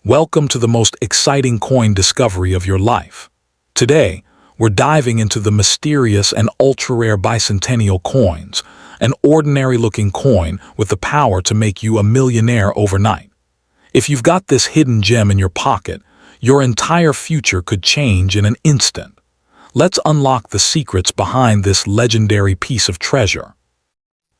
Welcome to the most exciting coin discovery of your life. Today, we're diving into the mysterious and ultra-rare bicentennial coins, an ordinary-looking coin with the power to make you a millionaire overnight. If you've got this hidden gem in your pocket, your entire future could change in an instant. Let's unlock the secrets behind this legendary piece of treasure.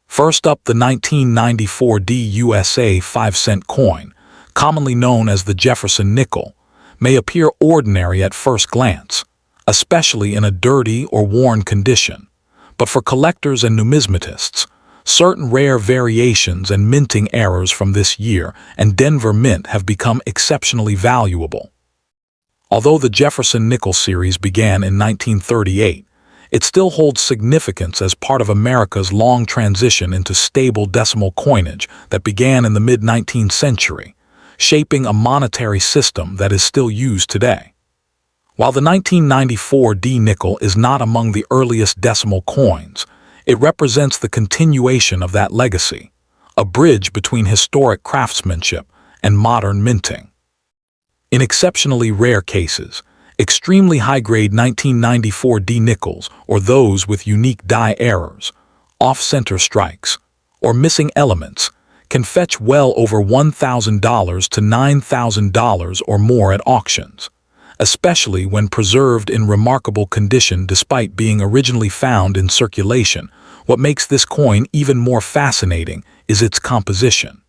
First up, the 1994 USA 5-cent coin, commonly known as the Jefferson nickel, may appear ordinary at first glance, especially in a dirty or worn condition. But for collectors and numismatists, certain rare variations and minting errors from this year and Denver Mint have become exceptionally valuable. Although the Jefferson nickel series began in 1938, it still holds significance as part of America's long transition into stable decimal coinage that began in the mid-19th century, shaping a monetary system that is still used today. While the 1994 nickel is not among the earliest decimal coins, it represents the continuation of that legacy, a bridge between historic craftsmanship and modern minting. In exceptionally rare cases, extremely high-grade 1994 nickels, or those with unique die errors, off-center strikes, or missing elements, can fetch well over $1,000 to $9,000 or more at auctions, especially when preserved in remarkable condition despite being originally found in circulation. What makes this coin even more fascinating is its composition.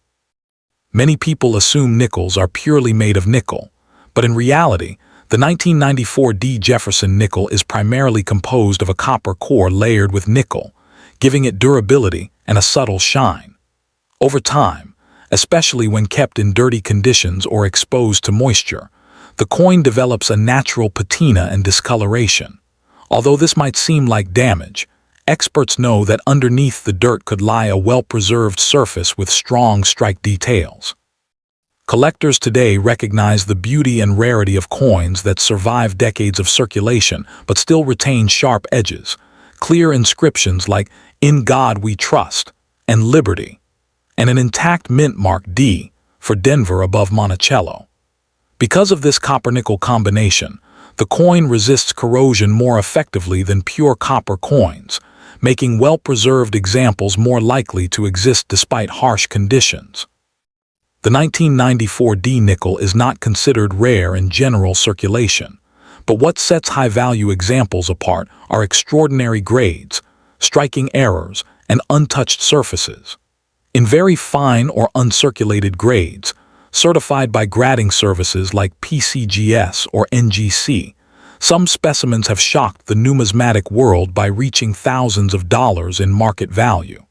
Many people assume nickels are purely made of nickel, but in reality, the 1994 Jefferson nickel is primarily composed of a copper core layered with nickel, giving it durability and a subtle shine. Over time, especially when kept in dirty conditions or exposed to moisture, the coin develops a natural patina and discoloration. Although this might seem like damage, experts know that underneath the dirt could lie a well-preserved surface with strong strike details. Collectors today recognize the beauty and rarity of coins that survive decades of circulation but still retain sharp edges, clear inscriptions like "In God We Trust" and "Liberty," and an intact mint mark D for Denver above Monticello. Because of this copper-nickel combination, the coin resists corrosion more effectively than pure copper coins, making well-preserved examples more likely to exist despite harsh conditions. The 1994 nickel is not considered rare in general circulation, but what sets high-value examples apart are extraordinary grades, striking errors, and untouched surfaces. In very fine or uncirculated grades, certified by grading services like PCGS or NGC, some specimens have shocked the numismatic world by reaching thousands of dollars in market value.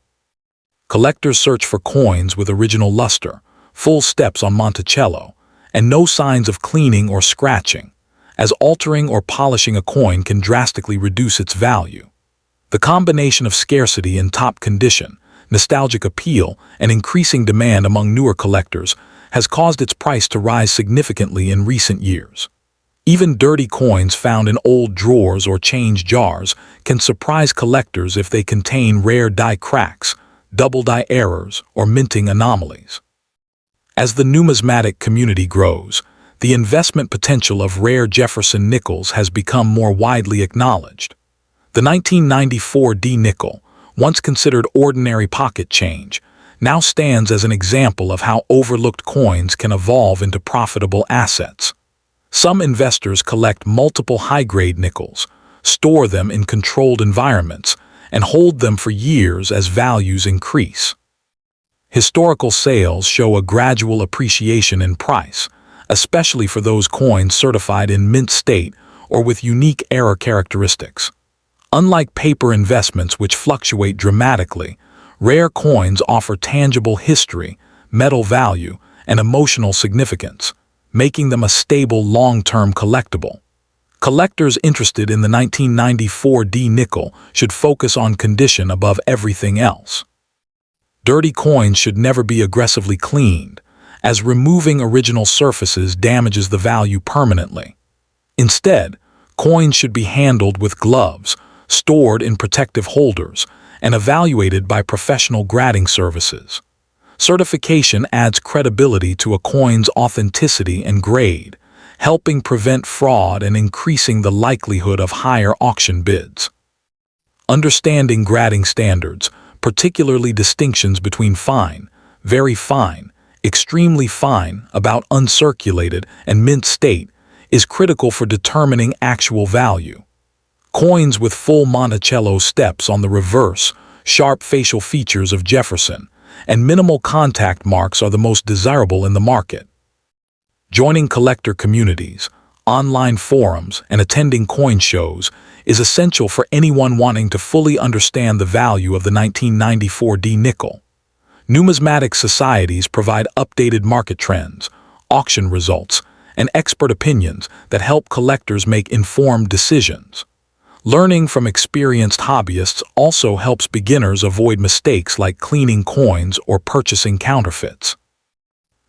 Collectors search for coins with original luster, full steps on Monticello, and no signs of cleaning or scratching, as altering or polishing a coin can drastically reduce its value. The combination of scarcity in top condition, nostalgic appeal, and increasing demand among newer collectors has caused its price to rise significantly in recent years. Even dirty coins found in old drawers or change jars can surprise collectors if they contain rare die cracks, double die errors, or minting anomalies. As the numismatic community grows, the investment potential of rare Jefferson nickels has become more widely acknowledged. The 1994 nickel, once considered ordinary pocket change, now stands as an example of how overlooked coins can evolve into profitable assets. Some investors collect multiple high-grade nickels, store them in controlled environments, and hold them for years as values increase. Historical sales show a gradual appreciation in price, especially for those coins certified in mint state or with unique error characteristics. Unlike paper investments which fluctuate dramatically, rare coins offer tangible history, metal value, and emotional significance, making them a stable long-term collectible. Collectors interested in the 1994 nickel should focus on condition above everything else. Dirty coins should never be aggressively cleaned, as removing original surfaces damages the value permanently. Instead, coins should be handled with gloves, stored in protective holders, and evaluated by professional grading services. Certification adds credibility to a coin's authenticity and grade, helping prevent fraud and increasing the likelihood of higher auction bids. Understanding grading standards, particularly distinctions between fine, very fine, extremely fine, about uncirculated, and mint state, is critical for determining actual value. Coins with full Monticello steps on the reverse, sharp facial features of Jefferson, and minimal contact marks are the most desirable in the market. Joining collector communities, online forums, and attending coin shows is essential for anyone wanting to fully understand the value of the 1994 D nickel. Numismatic societies provide updated market trends, auction results, and expert opinions that help collectors make informed decisions. Learning from experienced hobbyists also helps beginners avoid mistakes like cleaning coins or purchasing counterfeits.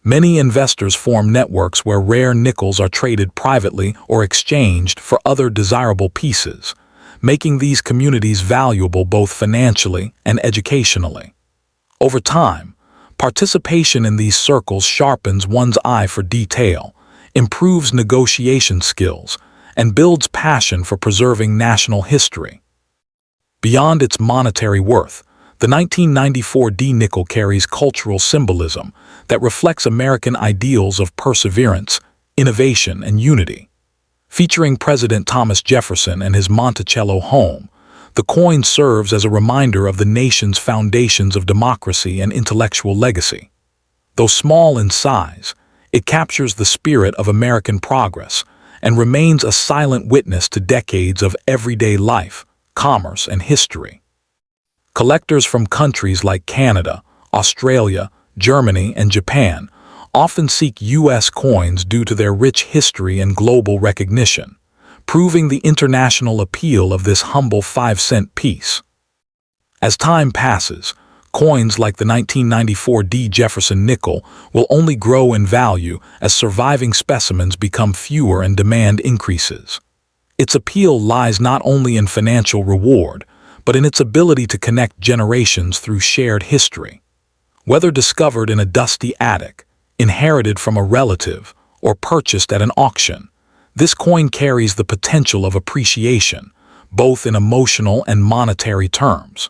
Many investors form networks where rare nickels are traded privately or exchanged for other desirable pieces, making these communities valuable both financially and educationally. Over time, participation in these circles sharpens one's eye for detail, improves negotiation skills, and builds passion for preserving national history. Beyond its monetary worth, the 1994 D nickel carries cultural symbolism that reflects American ideals of perseverance, innovation, and unity. Featuring President Thomas Jefferson and his Monticello home, the coin serves as a reminder of the nation's foundations of democracy and intellectual legacy. Though small in size, it captures the spirit of American progress and remains a silent witness to decades of everyday life, commerce, and history. Collectors from countries like Canada, Australia, Germany, and Japan often seek U.S. coins due to their rich history and global recognition, proving the international appeal of this humble 5-cent piece. As time passes, coins like the 1994 D Jefferson nickel will only grow in value as surviving specimens become fewer and demand increases. Its appeal lies not only in financial reward, but in its ability to connect generations through shared history. Whether discovered in a dusty attic, inherited from a relative, or purchased at an auction, this coin carries the potential of appreciation, both in emotional and monetary terms.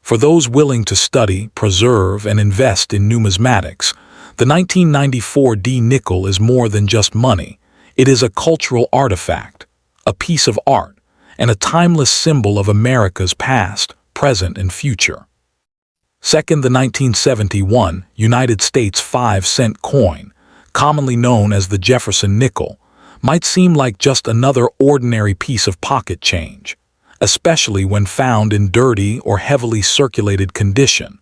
For those willing to study, preserve, and invest in numismatics, the 1994 D nickel is more than just money. It is a cultural artifact, a piece of art, and a timeless symbol of America's past, present, and future. Second, the 1971 United States 5-cent coin, commonly known as the Jefferson nickel, might seem like just another ordinary piece of pocket change, especially when found in dirty or heavily circulated condition.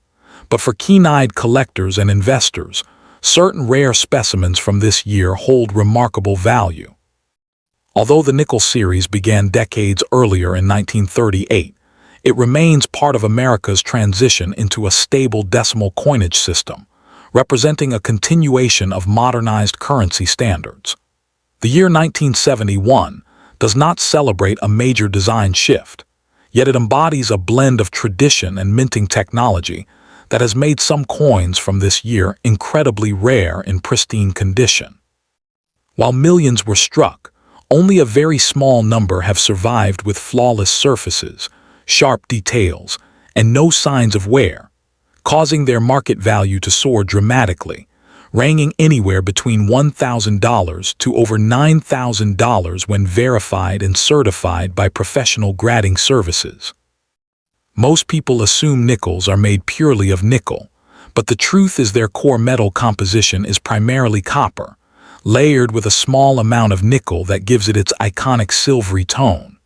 But for keen-eyed collectors and investors, certain rare specimens from this year hold remarkable value. Although the nickel series began decades earlier in 1938, it remains part of America's transition into a stable decimal coinage system, representing a continuation of modernized currency standards. The year 1971 does not celebrate a major design shift, yet it embodies a blend of tradition and minting technology that has made some coins from this year incredibly rare in pristine condition. While millions were struck, only a very small number have survived with flawless surfaces, sharp details, and no signs of wear, causing their market value to soar dramatically, ranging anywhere between $1,000 to over $9,000 when verified and certified by professional grading services. Most people assume nickels are made purely of nickel, but the truth is their core metal composition is primarily copper, layered with a small amount of nickel that gives it its iconic silvery tone.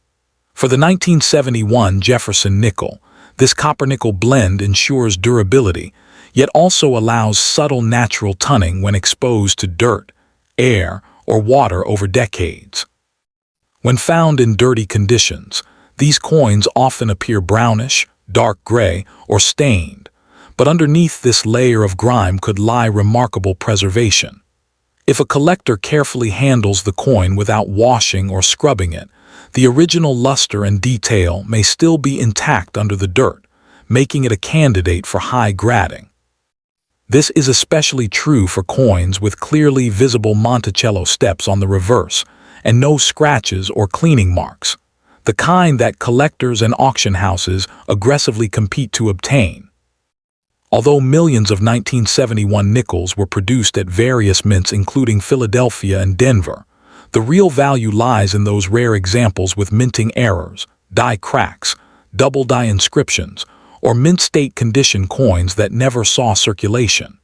For the 1971 Jefferson nickel, this copper-nickel blend ensures durability, yet also allows subtle natural tunning when exposed to dirt, air, or water over decades. When found in dirty conditions, these coins often appear brownish, dark gray, or stained, but underneath this layer of grime could lie remarkable preservation. If a collector carefully handles the coin without washing or scrubbing it, the original luster and detail may still be intact under the dirt, making it a candidate for high grading. This is especially true for coins with clearly visible Monticello steps on the reverse and no scratches or cleaning marks, the kind that collectors and auction houses aggressively compete to obtain. Although millions of 1971 nickels were produced at various mints including Philadelphia and Denver, the real value lies in those rare examples with minting errors, die cracks, double die inscriptions, or mint state condition coins that never saw circulation.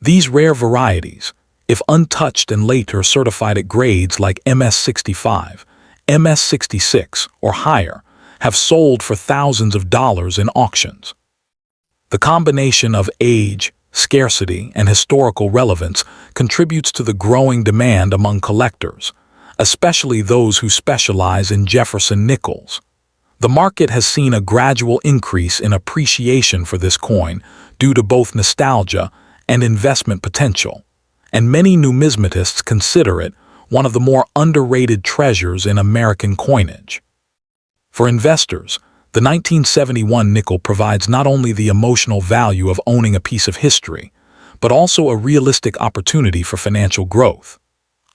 These rare varieties, if untouched and later certified at grades like MS-65, MS-66, or higher, have sold for thousands of dollars in auctions. The combination of age, scarcity, and historical relevance contributes to the growing demand among collectors, especially those who specialize in Jefferson nickels. The market has seen a gradual increase in appreciation for this coin due to both nostalgia and investment potential, and many numismatists consider it one of the more underrated treasures in American coinage. For investors, the 1971 nickel provides not only the emotional value of owning a piece of history, but also a realistic opportunity for financial growth.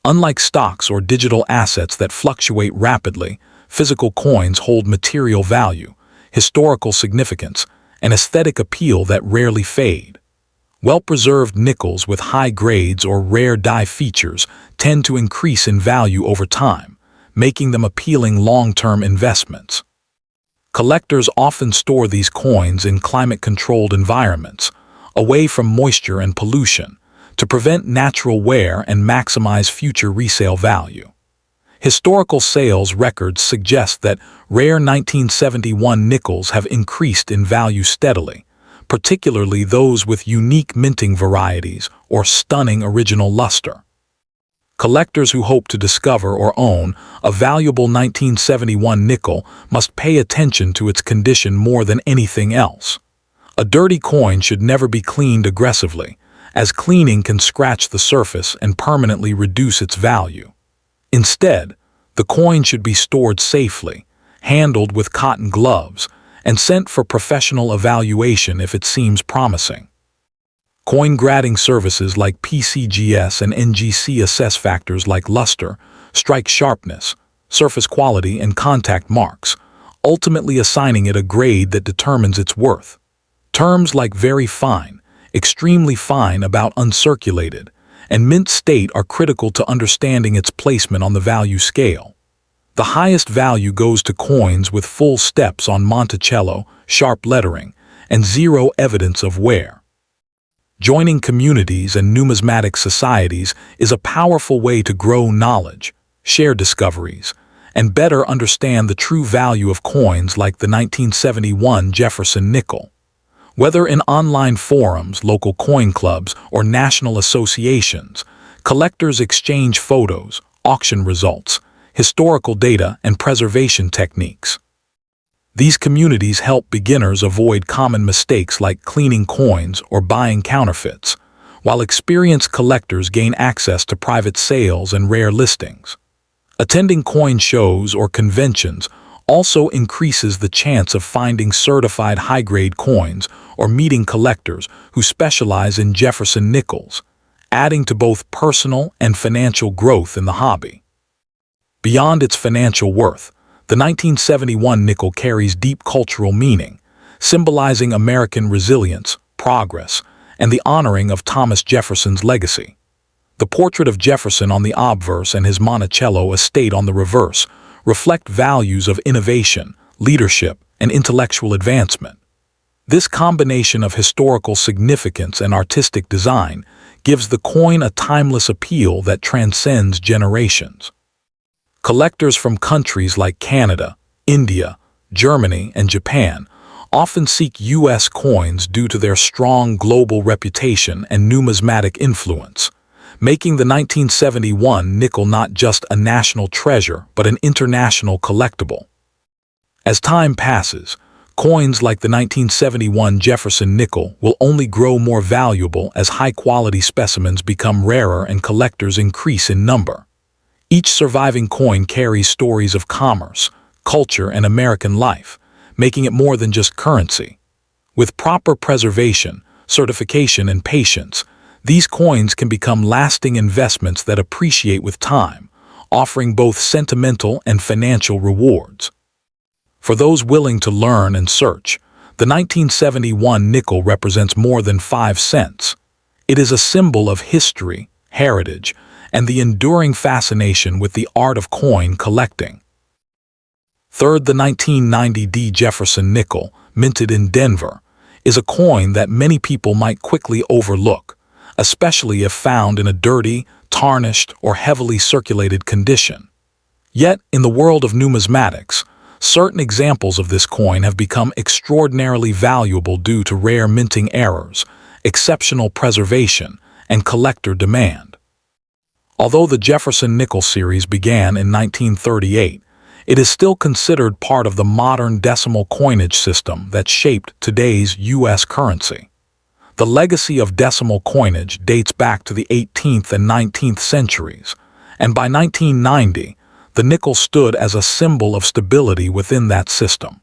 Unlike stocks or digital assets that fluctuate rapidly, physical coins hold material value, historical significance, and aesthetic appeal that rarely fade. Well-preserved nickels with high grades or rare die features tend to increase in value over time, making them appealing long-term investments. Collectors often store these coins in climate-controlled environments, away from moisture and pollution, to prevent natural wear and maximize future resale value. Historical sales records suggest that rare 1971 nickels have increased in value steadily, particularly those with unique minting varieties or stunning original luster. Collectors who hope to discover or own a valuable 1971 nickel must pay attention to its condition more than anything else. A dirty coin should never be cleaned aggressively, as cleaning can scratch the surface and permanently reduce its value. Instead, the coin should be stored safely, handled with cotton gloves, and sent for professional evaluation if it seems promising. Coin grading services like PCGS and NGC assess factors like luster, strike sharpness, surface quality, and contact marks, ultimately assigning it a grade that determines its worth. Terms like very fine, extremely fine about uncirculated, and mint state are critical to understanding its placement on the value scale. The highest value goes to coins with full steps on Monticello, sharp lettering, and zero evidence of wear. Joining communities and numismatic societies is a powerful way to grow knowledge, share discoveries, and better understand the true value of coins like the 1971 Jefferson nickel. Whether in online forums, local coin clubs, or national associations, collectors exchange photos, auction results, historical data, and preservation techniques. These communities help beginners avoid common mistakes like cleaning coins or buying counterfeits, while experienced collectors gain access to private sales and rare listings. Attending coin shows or conventions also increases the chance of finding certified high-grade coins or meeting collectors who specialize in Jefferson nickels, adding to both personal and financial growth in the hobby. Beyond its financial worth, the 1971 nickel carries deep cultural meaning, symbolizing American resilience, progress, and the honoring of Thomas Jefferson's legacy. The portrait of Jefferson on the obverse and his Monticello estate on the reverse reflect values of innovation, leadership, and intellectual advancement. This combination of historical significance and artistic design gives the coin a timeless appeal that transcends generations. Collectors from countries like Canada, India, Germany, and Japan often seek U.S. coins due to their strong global reputation and numismatic influence, making the 1971 nickel not just a national treasure but an international collectible. As time passes, coins like the 1971 Jefferson nickel will only grow more valuable as high-quality specimens become rarer and collectors increase in number. Each surviving coin carries stories of commerce, culture, and American life, making it more than just currency. With proper preservation, certification, and patience, these coins can become lasting investments that appreciate with time, offering both sentimental and financial rewards. For those willing to learn and search, the 1971 nickel represents more than 5 cents. It is a symbol of history, heritage, and the enduring fascination with the art of coin collecting. Third, the 1990 Jefferson nickel, minted in Denver, is a coin that many people might quickly overlook, especially if found in a dirty, tarnished, or heavily circulated condition. Yet, in the world of numismatics, certain examples of this coin have become extraordinarily valuable due to rare minting errors, exceptional preservation, and collector demand. Although the Jefferson nickel series began in 1938, it is still considered part of the modern decimal coinage system that shaped today's U.S. currency. The legacy of decimal coinage dates back to the 18th and 19th centuries, and by 1990, the nickel stood as a symbol of stability within that system.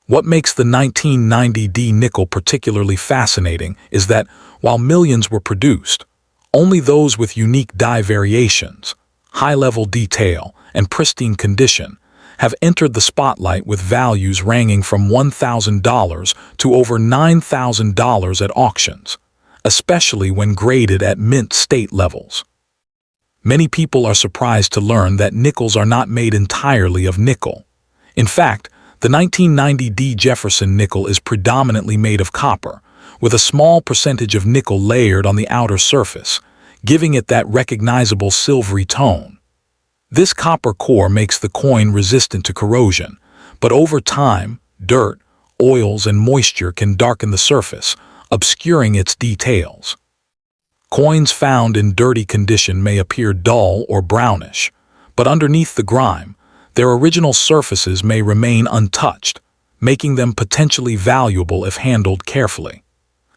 What makes the 1990 nickel particularly fascinating is that, while millions were produced, only those with unique die variations, high-level detail, and pristine condition have entered the spotlight, with values ranging from $1,000 to over $9,000 at auctions, especially when graded at mint state levels. Many people are surprised to learn that nickels are not made entirely of nickel. In fact, the 1990 Jefferson nickel is predominantly made of copper, with a small percentage of nickel layered on the outer surface, giving it that recognizable silvery tone. This copper core makes the coin resistant to corrosion, but over time, dirt, oils, and moisture can darken the surface, obscuring its details. Coins found in dirty condition may appear dull or brownish, but underneath the grime, their original surfaces may remain untouched, making them potentially valuable if handled carefully.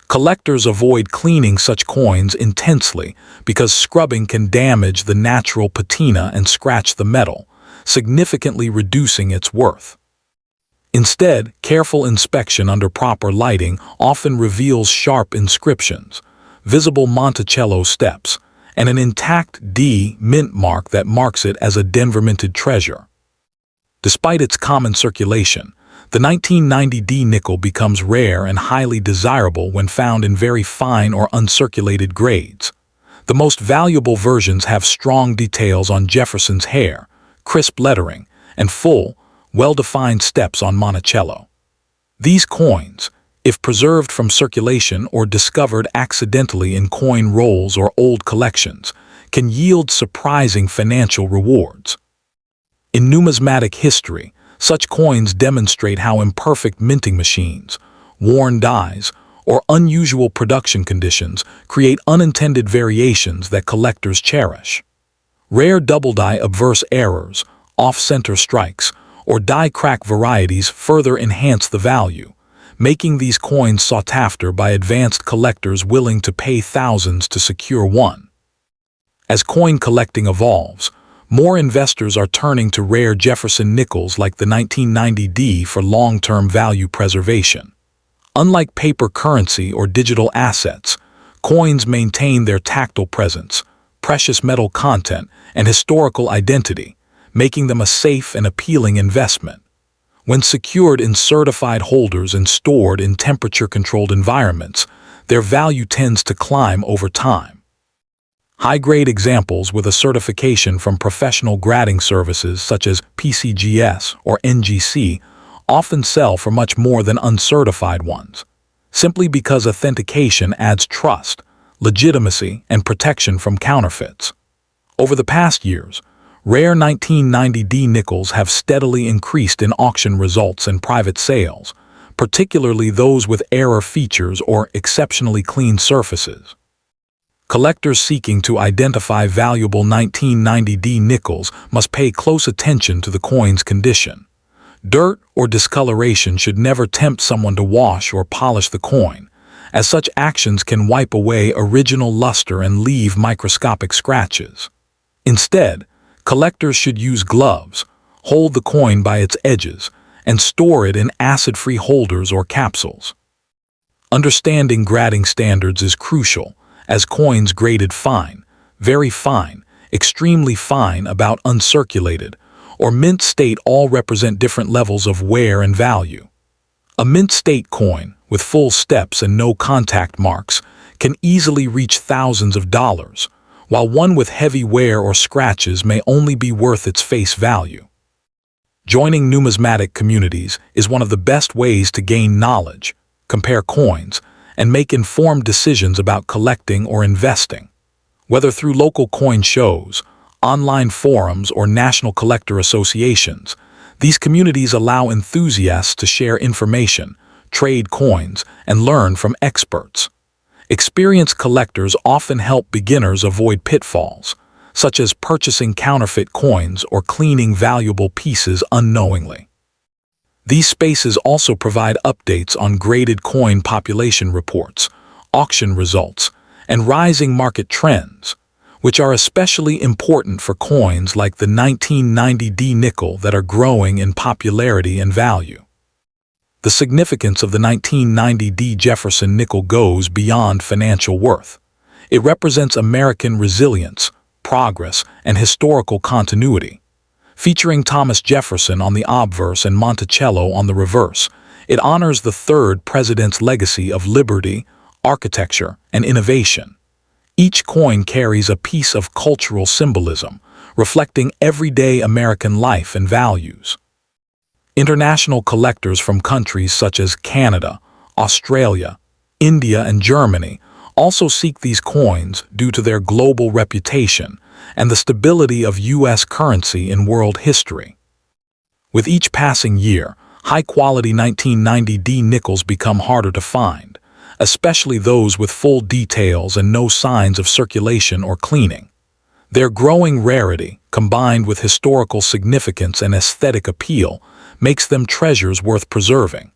Collectors avoid cleaning such coins intensely because scrubbing can damage the natural patina and scratch the metal, significantly reducing its worth. Instead, careful inspection under proper lighting often reveals sharp inscriptions, visible Monticello steps, and an intact D mint mark that marks it as a Denver minted treasure. Despite its common circulation, the 1990 nickel becomes rare and highly desirable when found in very fine or uncirculated grades. The most valuable versions have strong details on Jefferson's hair, crisp lettering, and full, well-defined steps on Monticello. These coins, if preserved from circulation or discovered accidentally in coin rolls or old collections, can yield surprising financial rewards. In numismatic history, such coins demonstrate how imperfect minting machines, worn dies, or unusual production conditions create unintended variations that collectors cherish. Rare double-die obverse errors, off-center strikes, or die-crack varieties further enhance the value, making these coins sought after by advanced collectors willing to pay thousands to secure one. As coin collecting evolves, more investors are turning to rare Jefferson nickels like the 1990 for long-term value preservation. Unlike paper currency or digital assets, coins maintain their tactile presence, precious metal content, and historical identity, making them a safe and appealing investment. When secured in certified holders and stored in temperature-controlled environments, their value tends to climb over time. High-grade examples with a certification from professional grading services such as PCGS or NGC often sell for much more than uncertified ones, simply because authentication adds trust, legitimacy, and protection from counterfeits. Over the past years, rare 1990 nickels have steadily increased in auction results and private sales, particularly those with error features or exceptionally clean surfaces. Collectors seeking to identify valuable 1990 nickels must pay close attention to the coin's condition. Dirt or discoloration should never tempt someone to wash or polish the coin, as such actions can wipe away original luster and leave microscopic scratches. Instead, collectors should use gloves, hold the coin by its edges, and store it in acid-free holders or capsules. Understanding grading standards is crucial, as coins graded fine, very fine, extremely fine, about uncirculated, or mint state all represent different levels of wear and value. A mint state coin, with full steps and no contact marks, can easily reach thousands of dollars, while one with heavy wear or scratches may only be worth its face value. Joining numismatic communities is one of the best ways to gain knowledge, compare coins, and make informed decisions about collecting or investing. Whether through local coin shows, online forums, or national collector associations, these communities allow enthusiasts to share information, trade coins, and learn from experts. Experienced collectors often help beginners avoid pitfalls, such as purchasing counterfeit coins or cleaning valuable pieces unknowingly. These spaces also provide updates on graded coin population reports, auction results, and rising market trends, which are especially important for coins like the 1990D nickel that are growing in popularity and value. The significance of the 1990D Jefferson nickel goes beyond financial worth. It represents American resilience, progress, and historical continuity. Featuring Thomas Jefferson on the obverse and Monticello on the reverse, it honors the third president's legacy of liberty, architecture, and innovation. Each coin carries a piece of cultural symbolism, reflecting everyday American life and values. International collectors from countries such as Canada, Australia, India, and Germany also seek these coins due to their global reputation and the stability of U.S. currency in world history. With each passing year, high-quality 1990D nickels become harder to find, especially those with full details and no signs of circulation or cleaning. Their growing rarity, combined with historical significance and aesthetic appeal, makes them treasures worth preserving.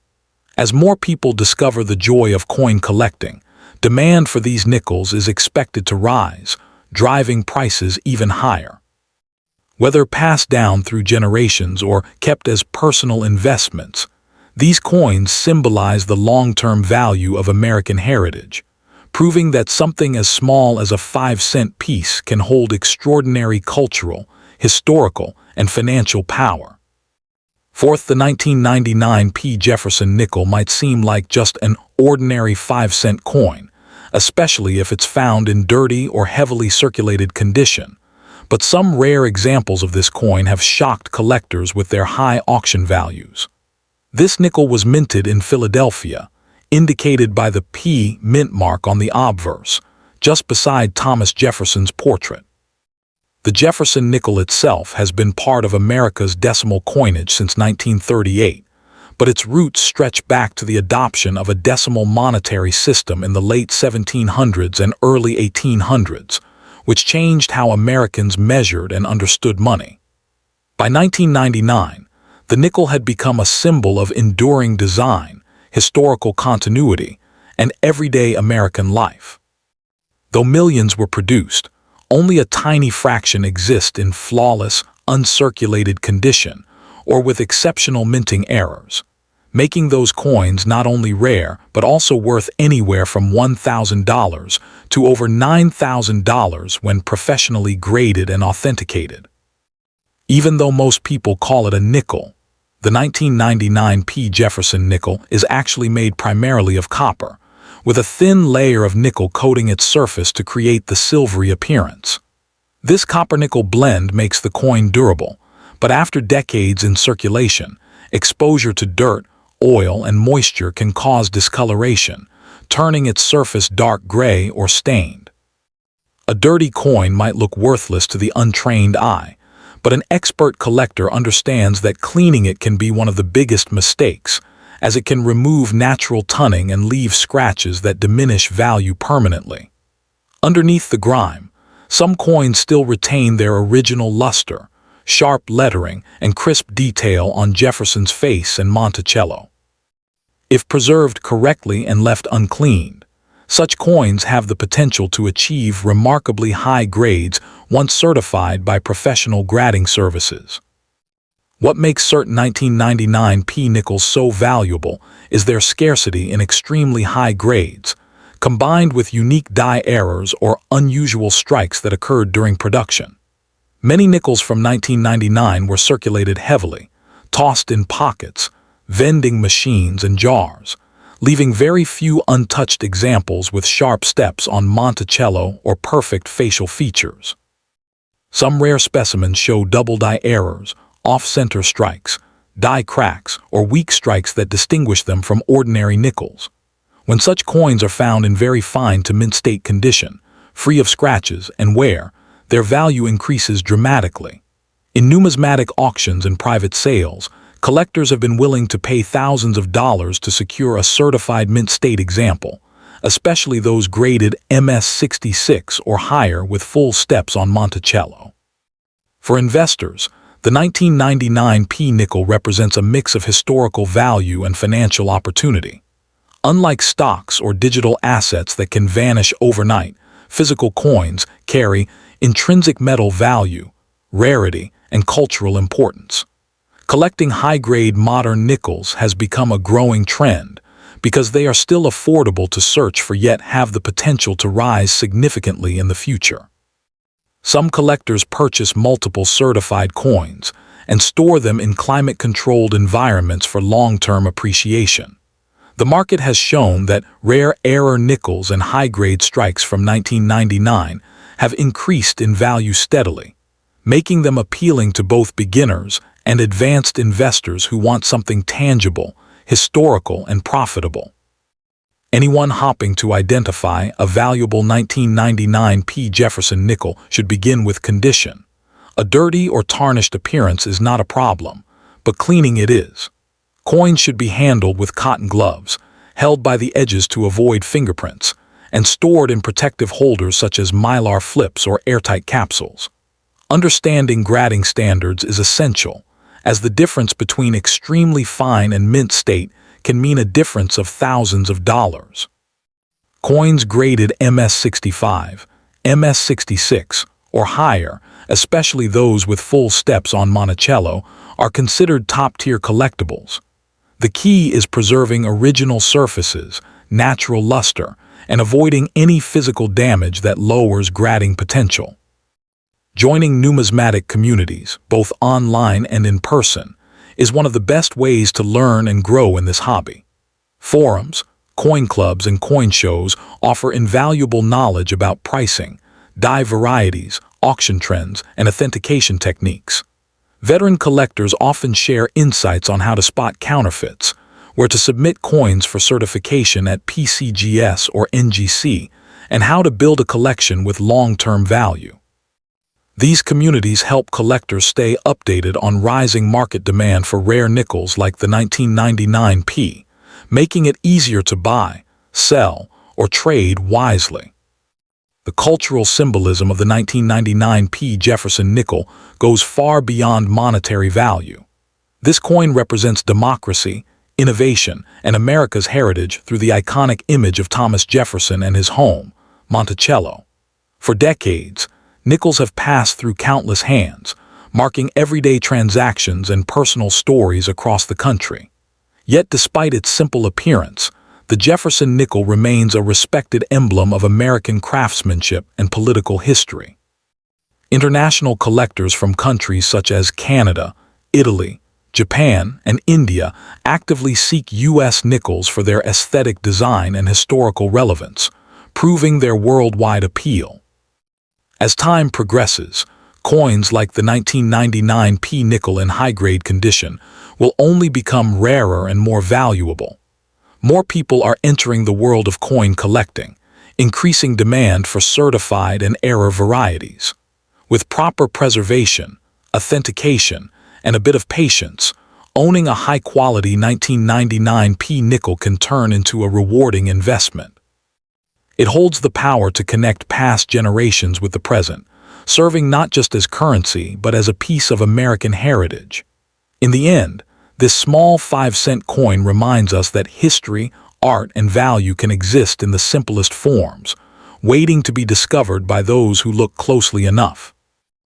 As more people discover the joy of coin collecting, demand for these nickels is expected to rise, driving prices even higher. Whether passed down through generations or kept as personal investments, these coins symbolize the long-term value of American heritage, proving that something as small as a 5-cent piece can hold extraordinary cultural, historical, and financial power. Fourth, the 1999 P. Jefferson nickel might seem like just an ordinary 5-cent coin, especially if it's found in dirty or heavily circulated condition. But some rare examples of this coin have shocked collectors with their high auction values. This nickel was minted in Philadelphia, indicated by the P mint mark on the obverse, just beside Thomas Jefferson's portrait. The Jefferson nickel itself has been part of America's decimal coinage since 1938, but its roots stretch back to the adoption of a decimal monetary system in the late 1700s and early 1800s, which changed how Americans measured and understood money. By 1999, the nickel had become a symbol of enduring design, historical continuity, and everyday American life. Though millions were produced, only a tiny fraction exist in flawless, uncirculated condition or with exceptional minting errors, making those coins not only rare but also worth anywhere from $1,000 to over $9,000 when professionally graded and authenticated. Even though most people call it a nickel, the 1999 P. Jefferson nickel is actually made primarily of copper, with a thin layer of nickel coating its surface to create the silvery appearance. This copper-nickel blend makes the coin durable, but after decades in circulation, exposure to dirt, oil, and moisture can cause discoloration, turning its surface dark gray or stained. A dirty coin might look worthless to the untrained eye, but an expert collector understands that cleaning it can be one of the biggest mistakes, as it can remove natural tunning and leave scratches that diminish value permanently. Underneath the grime, some coins still retain their original luster, sharp lettering, and crisp detail on Jefferson's face and Monticello. If preserved correctly and left uncleaned, such coins have the potential to achieve remarkably high grades once certified by professional grading services. What makes certain 1999 P nickels so valuable is their scarcity in extremely high grades, combined with unique die errors or unusual strikes that occurred during production. Many nickels from 1999 were circulated heavily, tossed in pockets, vending machines, and jars, leaving very few untouched examples with sharp steps on Monticello or perfect facial features. Some rare specimens show double die errors, off-center strikes, die cracks, or weak strikes that distinguish them from ordinary nickels. When such coins are found in very fine to mint-state condition, free of scratches and wear, their value increases dramatically. In numismatic auctions and private sales, collectors have been willing to pay thousands of dollars to secure a certified mint-state example, especially those graded MS66 or higher with full steps on Monticello. For investors, the 1999 P nickel represents a mix of historical value and financial opportunity. Unlike stocks or digital assets that can vanish overnight, physical coins carry intrinsic metal value, rarity, and cultural importance. Collecting high-grade modern nickels has become a growing trend because they are still affordable to search for yet have the potential to rise significantly in the future. Some collectors purchase multiple certified coins and store them in climate-controlled environments for long-term appreciation. The market has shown that rare error nickels and high-grade strikes from 1999 have increased in value steadily, making them appealing to both beginners and advanced investors who want something tangible, historical, and profitable. Anyone hoping to identify a valuable 1999 P Jefferson nickel should begin with condition. A dirty or tarnished appearance is not a problem, but cleaning it is. Coins should be handled with cotton gloves, held by the edges to avoid fingerprints, and stored in protective holders such as mylar flips or airtight capsules. Understanding grading standards is essential, as the difference between extremely fine and mint state can mean a difference of thousands of dollars. Coins graded MS65, MS66, or higher, especially those with full steps on Monticello, are considered top-tier collectibles. The key is preserving original surfaces, natural luster, and avoiding any physical damage that lowers grading potential. Joining numismatic communities, both online and in person, is one of the best ways to learn and grow in this hobby. Forums, coin clubs, and coin shows offer invaluable knowledge about pricing, die varieties, auction trends, and authentication techniques. Veteran collectors often share insights on how to spot counterfeits, where to submit coins for certification at PCGS or NGC, and how to build a collection with long-term value. These communities help collectors stay updated on rising market demand for rare nickels like the 1999 P, making it easier to buy, sell, or trade wisely. The cultural symbolism of the 1999 P Jefferson nickel goes far beyond monetary value. This coin represents democracy, innovation, and America's heritage through the iconic image of Thomas Jefferson and his home, Monticello. For decades, nickels have passed through countless hands, marking everyday transactions and personal stories across the country. Yet despite its simple appearance, the Jefferson nickel remains a respected emblem of American craftsmanship and political history. International collectors from countries such as Canada, Italy, Japan, and India actively seek U.S. nickels for their aesthetic design and historical relevance, proving their worldwide appeal. As time progresses, coins like the 1999 P nickel in high-grade condition will only become rarer and more valuable. More people are entering the world of coin collecting, increasing demand for certified and error varieties. With proper preservation, authentication, and a bit of patience, owning a high-quality 1999 P nickel can turn into a rewarding investment. It holds the power to connect past generations with the present, serving not just as currency but as a piece of American heritage. In the end, this small 5-cent coin reminds us that history, art, and value can exist in the simplest forms, waiting to be discovered by those who look closely enough.